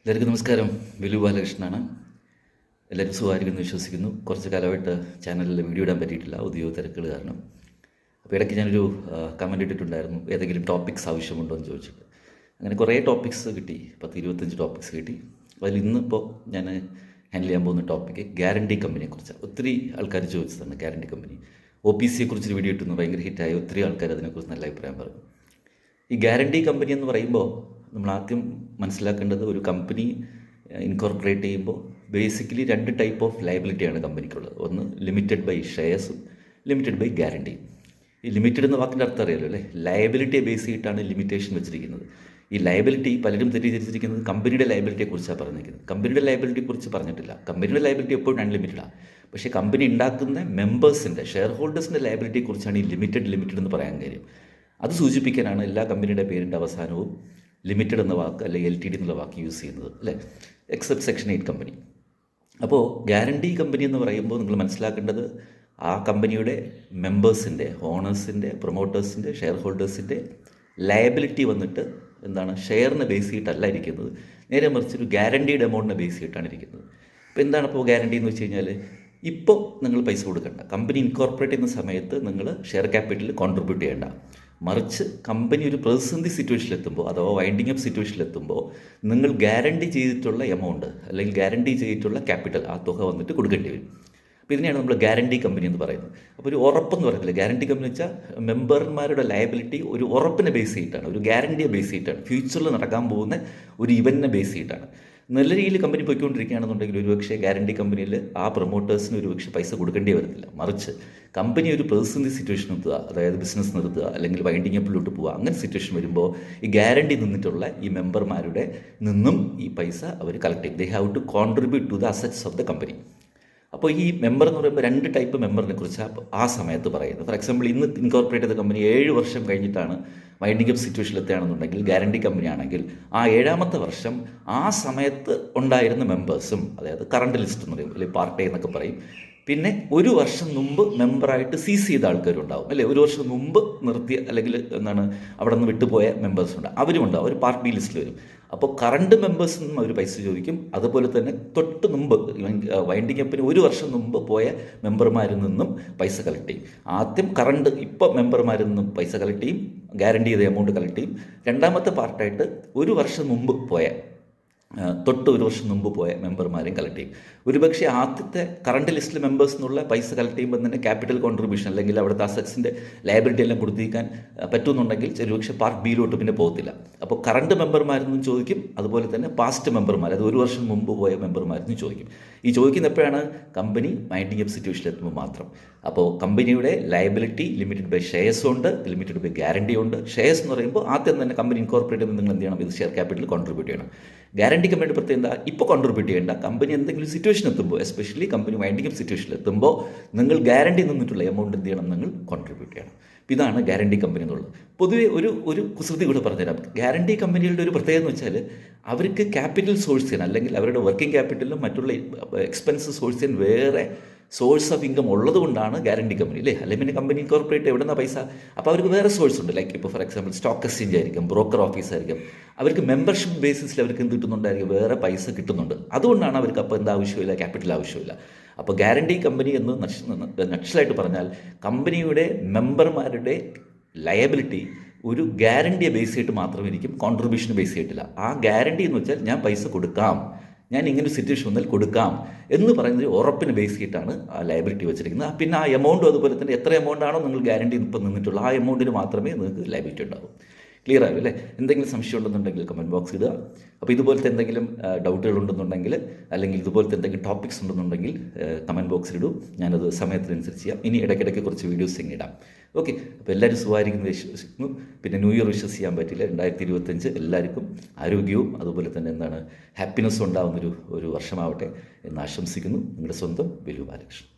എല്ലാവർക്കും നമസ്കാരം. വിലു ബാലകൃഷ്ണനാണ്. എല്ലാവരും സുഖമായിരിക്കുമെന്ന് വിശ്വസിക്കുന്നു. കുറച്ച് കാലമായിട്ട് ചാനലിൽ വീഡിയോ ഇടാൻ പറ്റിയിട്ടില്ല, ഉദ്യോഗ തിരക്കുകൾ കാരണം. അപ്പോൾ ഇടയ്ക്ക് ഞാനൊരു കമൻറ്റ് ഇട്ടിട്ടുണ്ടായിരുന്നു, ഏതെങ്കിലും ടോപ്പിക്സ് ആവശ്യമുണ്ടോ എന്ന് ചോദിച്ചിട്ട്. അങ്ങനെ കുറേ ടോപ്പിക്സ് കിട്ടി, 10-25 ടോപ്പിക്സ് കിട്ടി. അതിൽ ഇന്നിപ്പോൾ ഞാൻ ഹാൻഡിൽ ചെയ്യാൻ പോകുന്ന ടോപ്പിക്ക് ഗ്യാരണ്ടി കമ്പനിയെക്കുറിച്ചാണ്. ഒത്തിരി ആൾക്കാർ ചോദിച്ചതാണ് ഗ്യാരണ്ടി കമ്പനി. OPC കുറിച്ചൊരു വീഡിയോ ഇട്ടുന്നു, ഭയങ്കര ഹിറ്റായി. ഒത്തിരി ആൾക്കാർ അതിനെക്കുറിച്ച് നല്ല അഭിപ്രായം പറഞ്ഞു. ഈ ഗ്യാരണ്ടി കമ്പനി എന്ന് പറയുമ്പോൾ നമ്മൾ ആദ്യം മനസ്സിലാക്കേണ്ടത്, ഒരു കമ്പനി ഇൻകോർപ്പറേറ്റ് ചെയ്യുമ്പോൾ ബേസിക്കലി 2 ടൈപ്പ് ഓഫ് ലയബിലിറ്റിയാണ് കമ്പനിക്കുള്ളത്. ഒന്ന് ലിമിറ്റഡ് ബൈ ഷെയർസും ലിമിറ്റഡ് ബൈ ഗ്യാരണ്ടിയും. ഈ ലിമിറ്റഡ് എന്ന വാക്കിൻ്റെ അർത്ഥം അറിയാലോ അല്ലേ? ലയബിലിറ്റിയെ ബേസ് ചെയ്തിട്ടാണ് ലിമിറ്റേഷൻ വെച്ചിരിക്കുന്നത്. ഈ ലയബിലിറ്റി പലരും തെറ്റിദ്ധരിച്ചിരിക്കുന്നത് കമ്പനിയുടെ ലയബിലിറ്റിയെക്കുറിച്ചാണ് പറഞ്ഞിരിക്കുന്നത്. കമ്പനിയുടെ ലയബിലിറ്റിയെക്കുറിച്ച് പറഞ്ഞിട്ടില്ല. കമ്പനിയുടെ ലയബിലിറ്റി എപ്പോഴും അൺലിമിറ്റഡാണ്. പക്ഷേ കമ്പനി ഉണ്ടാക്കുന്ന മെമ്പേഴ്സിൻ്റെ, ഷെയർ ഹോൾഡേഴ്സിൻ്റെ ലയബിലിറ്റിയെക്കുറിച്ചാണ് ഈ ലിമിറ്റഡ് എന്ന പറയാൻ കാര്യം. അത് സൂചിപ്പിക്കാനാണ് എല്ലാ കമ്പനിയുടെ പേരിൻ്റെ അവസാനവും ലിമിറ്റഡ് എന്ന വാക്ക് അല്ലെങ്കിൽ LTD എന്നുള്ള വാക്ക് യൂസ് ചെയ്യുന്നത് അല്ലേ? Except section 8 company. അപ്പോൾ ഗ്യാരണ്ടി കമ്പനി എന്ന് പറയുമ്പോൾ നിങ്ങൾ മനസ്സിലാക്കേണ്ടത്, ആ കമ്പനിയുടെ മെമ്പേഴ്സിൻ്റെ, ഓണേഴ്സിൻ്റെ, പ്രൊമോട്ടേഴ്സിൻ്റെ, ഷെയർ ഹോൾഡേഴ്സിൻ്റെ ലയബിലിറ്റി വന്നിട്ട് എന്താണ്, ഷെയറിനെ ബേസ് ചെയ്തിട്ടല്ല ഇരിക്കുന്നത്, നേരെ മറിച്ച് ഒരു ഗ്യാരണ്ടീഡ് എമൗണ്ടിനെ ബേസ് ചെയ്തിട്ടാണ് ഇരിക്കുന്നത്. അപ്പോൾ എന്താണ് ഇപ്പോൾ ഗ്യാരണ്ടി എന്ന് വെച്ച് കഴിഞ്ഞാൽ, ഇപ്പോൾ നിങ്ങൾ പൈസ കൊടുക്കണ്ട. കമ്പനി ഇൻകോർപ്പറേറ്റ് ചെയ്യുന്ന സമയത്ത് നിങ്ങൾ ഷെയർ ക്യാപിറ്റലിൽ കോൺട്രിബ്യൂട്ട് ചെയ്യേണ്ട. മറിച്ച് കമ്പനി ഒരു പ്രതിസന്ധി സിറ്റുവേഷനിലെത്തുമ്പോൾ, അഥവാ വൈൻഡിങ് അപ്പ് സിറ്റുവേഷനിലെത്തുമ്പോൾ നിങ്ങൾ ഗ്യാരണ്ടി ചെയ്തിട്ടുള്ള എമൗണ്ട് അല്ലെങ്കിൽ ഗ്യാരണ്ടി ചെയ്തിട്ടുള്ള ക്യാപിറ്റൽ, ആ തുക വന്നിട്ട് കൊടുക്കേണ്ടി വരും. അപ്പോൾ ഇതിനെയാണ് നമ്മൾ ഗ്യാരണ്ടി കമ്പനി എന്ന് പറയുന്നത്. അപ്പോൾ ഒരു ഉറപ്പെന്ന് പറയത്തില്ല. ഗ്യാരണ്ടി കമ്പനി വെച്ചാൽ മെമ്പർമാരുടെ ലയബിലിറ്റി ഒരു ഉറപ്പിനെ ബേസ് ചെയ്തിട്ടാണ്, ഒരു ഗ്യാരണ്ടിയെ ബേസ് ചെയ്തിട്ടാണ്, ഫ്യൂച്ചറിൽ നടക്കാൻ പോകുന്ന ഒരു ഇവൻറ്റിനെ ബേസ് ചെയ്തിട്ടാണ്. നല്ല രീതിയിൽ കമ്പനി പോയിക്കൊണ്ടിരിക്കുകയാണെന്നുണ്ടെങ്കിൽ ഒരുപക്ഷെ ഗ്യാരണ്ടി കമ്പനിയിൽ ആ പ്രൊമോട്ടേഴ്സിന് ഒരുപക്ഷെ പൈസ കൊടുക്കേണ്ടി വരത്തില്ല. മറിച്ച് കമ്പനി ഒരു പ്രതിസന്ധി സിറ്റുവേഷൻ നിർത്തുക, അതായത് ബിസിനസ് നിർത്തുക, അല്ലെങ്കിൽ വൈൻഡിങ് അപ്പിലോട്ട് പോവുക, അങ്ങനെ സിറ്റുവേഷൻ വരുമ്പോൾ ഈ ഗ്യാരണ്ടി നിന്നിട്ടുള്ള ഈ മെമ്പർമാരുടെ നിന്നും ഈ പൈസ അവർ കളക്ട് ചെയ്യും. They have to contribute to the assets of the company. അപ്പോൾ ഈ മെമ്പർ എന്ന് പറയുമ്പോൾ 2 ടൈപ്പ് മെമ്പറിനെ കുറിച്ചാണ് ആ സമയത്ത് പറയുന്നത്. ഫോർ എക്സാമ്പിൾ, ഇന്ന് ഇൻകോർപ്പറേറ്റ് ചെയ്ത കമ്പനി 7 വർഷം കഴിഞ്ഞിട്ടാണ് വൈൻഡിങ് അപ്പ് സിറ്റുവേഷനിൽ എത്തുകയാണെന്നുണ്ടെങ്കിൽ, ഗ്യാരണ്ടി കമ്പനി ആണെങ്കിൽ ആ 7ാമത്തെ വർഷം ആ സമയത്ത് ഉണ്ടായിരുന്ന മെമ്പേഴ്സും, അതായത് കറണ്ട് ലിസ്റ്റ് എന്ന് പറയും, അല്ലെങ്കിൽ പാർട്ട് എ എന്നൊക്കെ പറയും, പിന്നെ 1 വർഷം മുമ്പ് മെമ്പറായിട്ട് സീസ് ചെയ്ത ആൾക്കാരുണ്ടാവും അല്ലേ? 1 വർഷം മുമ്പ് നിർത്തിയ അല്ലെങ്കിൽ എന്താണ് അവിടെ നിന്ന് വിട്ടുപോയ മെമ്പേഴ്സ് ഉണ്ട്, അവരും ഉണ്ടാവും. അവർ പാർട്ട് ബി ലിസ്റ്റിൽ വരും. അപ്പോൾ കറണ്ട് മെമ്പേഴ്സിൽ നിന്നും അവർ പൈസ ചോദിക്കും. അതുപോലെ തന്നെ തൊട്ട് മുമ്പ് വൈൻഡിങ് അപ്പിന് 1 വർഷം മുമ്പ് പോയ മെമ്പർമാരിൽ നിന്നും പൈസ കളക്ട് ചെയ്യും. ആദ്യം കറണ്ട് ഇപ്പോൾ മെമ്പർമാരിൽ നിന്നും പൈസ കളക്ട് ചെയ്യും, ഗ്യാരണ്ടി ചെയ്ത എമൗണ്ട് കളക്ട് ചെയ്യും. 2ാമത്തെ പാർട്ടായിട്ട് 1 വർഷം മുമ്പ് പോയ, തൊട്ട് 1 വർഷം മുമ്പ് പോയ മെമ്പർമാരെയും കളക്ട് ചെയ്യും. ഒരുപക്ഷെ ആദ്യത്തെ കറണ്ട് ലിസ്റ്റിൽ മെമ്പേഴ്സ് എന്നുള്ള പൈസ കളക്ട് ചെയ്യുമ്പോൾ തന്നെ ക്യാപിറ്റൽ കോൺട്രിബ്യൂഷൻ അല്ലെങ്കിൽ അവിടുത്തെ അസറ്റ്സിൻ്റെ ലയബിലിറ്റി എല്ലാം കൊടുത്തിരിക്കാൻ പറ്റുമെന്നുണ്ടെങ്കിൽ ഒരുപക്ഷെ പാർട്ട് ബിയിലോട്ട് പിന്നെ പോകത്തില്ല. അപ്പോൾ കറണ്ട് മെമ്പർമാരിൽ നിന്നും ചോദിക്കും, അതുപോലെ തന്നെ പാസ്റ്റ് മെമ്പർമാർ, അത് 1 വർഷം മുമ്പ് പോയ മെമ്പർമാരിൽ നിന്ന് ചോദിക്കും. ഈ ചോദിക്കുന്ന എപ്പോഴാണ്? കമ്പനി വൈൻഡിങ് അപ്പ് സിറ്റുവേഷനിൽ എത്തുമ്പോൾ മാത്രം. അപ്പോൾ കമ്പനിയുടെ ലയബിലിറ്റി ലിമിറ്റഡ് ബൈ ഷെയർസ് ഉണ്ട്, ലിമിറ്റഡ് ബൈ ഗ്യാരണ്ടി ഉണ്ട്. ഷെയർസ് എന്ന് പറയുമ്പോൾ ആദ്യം തന്നെ കമ്പനി ഇൻകോർപ്പറേറ്റ് ചെയ്യുമ്പോൾ നിങ്ങൾ എന്ത് ചെയ്യണം? ഇത് ഷെയർ ക്യാപിറ്റൽ കോൺട്രിബ്യൂട്ട് ചെയ്യണം. ഗ്യാരണ്ടി കമ്പനിയുടെ പ്രത്യേകത, ഇപ്പോൾ കോൺട്രിബ്യൂട്ട് ചെയ്യേണ്ട. കമ്പനി എന്തെങ്കിലും സിറ്റുവേഷൻ എത്തുമ്പോൾ, എസ്പെഷ്യലി കമ്പനി വൈൻഡിങ് അപ്പ് സിറ്റുവേഷനിൽ എത്തുമ്പോൾ നിങ്ങൾ ഗ്യാരണ്ടി നിന്നിട്ടുള്ള എമൗണ്ട് എന്ത് ചെയ്യണം? നിങ്ങൾ കോൺട്രിബ്യൂട്ട് ചെയ്യണം. ഇതാണ് ഗ്യാരണ്ടി കമ്പനി എന്നുള്ളത്. പൊതുവെ ഒരു കുസൃതി കൂടെ പറഞ്ഞുതരാം. ഗ്യാരണ്ടി കമ്പനികളുടെ ഒരു പ്രത്യേകത എന്ന് വെച്ചാൽ, അവർക്ക് ക്യാപിറ്റൽ സോഴ്സ് ചെയ്യാൻ, അല്ലെങ്കിൽ അവരുടെ വർക്കിംഗ് ക്യാപിറ്റലിലും മറ്റുള്ള എക്സ്പെൻസ് സോഴ്സ് ചെയ്യാൻ വേറെ സോഴ്സ് ഓഫ് ഇൻകം ഉള്ളത് കൊണ്ടാണ് ഗ്യാരണ്ടി കമ്പനി അല്ലേ? അല്ലെങ്കിൽ പിന്നെ കമ്പനി ഇൻകോർപ്പറേറ്റ് എവിടെ നിന്നാണ് പൈസ? അപ്പോൾ അവർക്ക് വേറെ സോഴ്സ് ഉണ്ട്. ലൈക്ക് ഇപ്പോൾ ഫോർ എക്സാമ്പിൾ സ്റ്റോക്ക് എക്സ്ചേഞ്ച് ആയിരിക്കും, ബ്രോക്കർ ഓഫീസ് ആയിരിക്കും. അവർക്ക് മെമ്പർഷിപ്പ് ബേസിസിൽ അവർക്ക് എന്ത് കിട്ടുന്നുണ്ടായിരിക്കും? വേറെ പൈസ കിട്ടുന്നുണ്ട്. അതുകൊണ്ടാണ് അവർക്ക് അപ്പോൾ എന്താ ആവശ്യമില്ല? ക്യാപിറ്റൽ ആവശ്യമില്ല. അപ്പോൾ ഗ്യാരണ്ടി കമ്പനി എന്ന് നക്ഷലായിട്ട് പറഞ്ഞാൽ, കമ്പനിയുടെ മെമ്പർമാരുടെ ലയബിലിറ്റി ഒരു ഗ്യാരണ്ടിയെ ബേസ് ചെയ്തിട്ട് മാത്രമേ ഇരിക്കും, കോൺട്രിബ്യൂഷന് ബേസ് ചെയ്തിട്ടില്ല. ആ ഗ്യാരണ്ടി എന്ന് വെച്ചാൽ ഞാൻ പൈസ കൊടുക്കാം, ഞാൻ ഇങ്ങനെ സിറ്റുവേഷൻ വന്നാൽ കൊടുക്കാം എന്ന് പറയുന്നത് ഉറപ്പിന് ബേസ് ചെയ്തിട്ടാണ് ആ ലയബിലിറ്റി വെച്ചിരിക്കുന്നത്. പിന്നെ ആ എമൗണ്ടും അതുപോലെ തന്നെ എത്ര എമൗണ്ട് ആണോ നിങ്ങൾ ഗ്യാരണ്ടി ഇപ്പം നിന്നിട്ടുള്ള ആ എമൗണ്ടിന് മാത്രമേ നിങ്ങൾക്ക് ലയബിലിറ്റി ഉണ്ടാവും. ക്ലിയർ ആകും അല്ലേ? എന്തെങ്കിലും സംശയം ഉണ്ടെന്നുണ്ടെങ്കിൽ കമൻറ്റ് ബോക്സ് ഇടുക. അപ്പോൾ ഇതുപോലത്തെ എന്തെങ്കിലും ഡൗട്ടുകൾ ഉണ്ടെന്നുണ്ടെങ്കിൽ, അല്ലെങ്കിൽ ഇതുപോലത്തെ എന്തെങ്കിലും ടോപ്പിക്സ് ഉണ്ടെന്നുണ്ടെങ്കിൽ കമൻറ്റ് ബോക്സിൽ ഇടും. ഞാനത് സമയത്തിനനുസരിച്ച് ചെയ്യാം. ഇനി ഇടയ്ക്കിടയ്ക്ക് കുറച്ച് വീഡിയോസ് ഇങ്ങനെ ഇടാം. ഓക്കെ, അപ്പോൾ എല്ലാവരും സുഖമായിരിക്കുന്നു വിശ്വസിക്കുന്നു. പിന്നെ ന്യൂ ഇയർ വിഷസ് ചെയ്യാൻ പറ്റില്ല. 2025 എല്ലാവർക്കും ആരോഗ്യവും അതുപോലെ തന്നെ ഹാപ്പിനെസ്സും ഉണ്ടാകുന്നൊരു വർഷമാവട്ടെ എന്ന് ആശംസിക്കുന്നു. നിങ്ങളുടെ സ്വന്തം വിലു ബാലകൃഷ്ണൻ.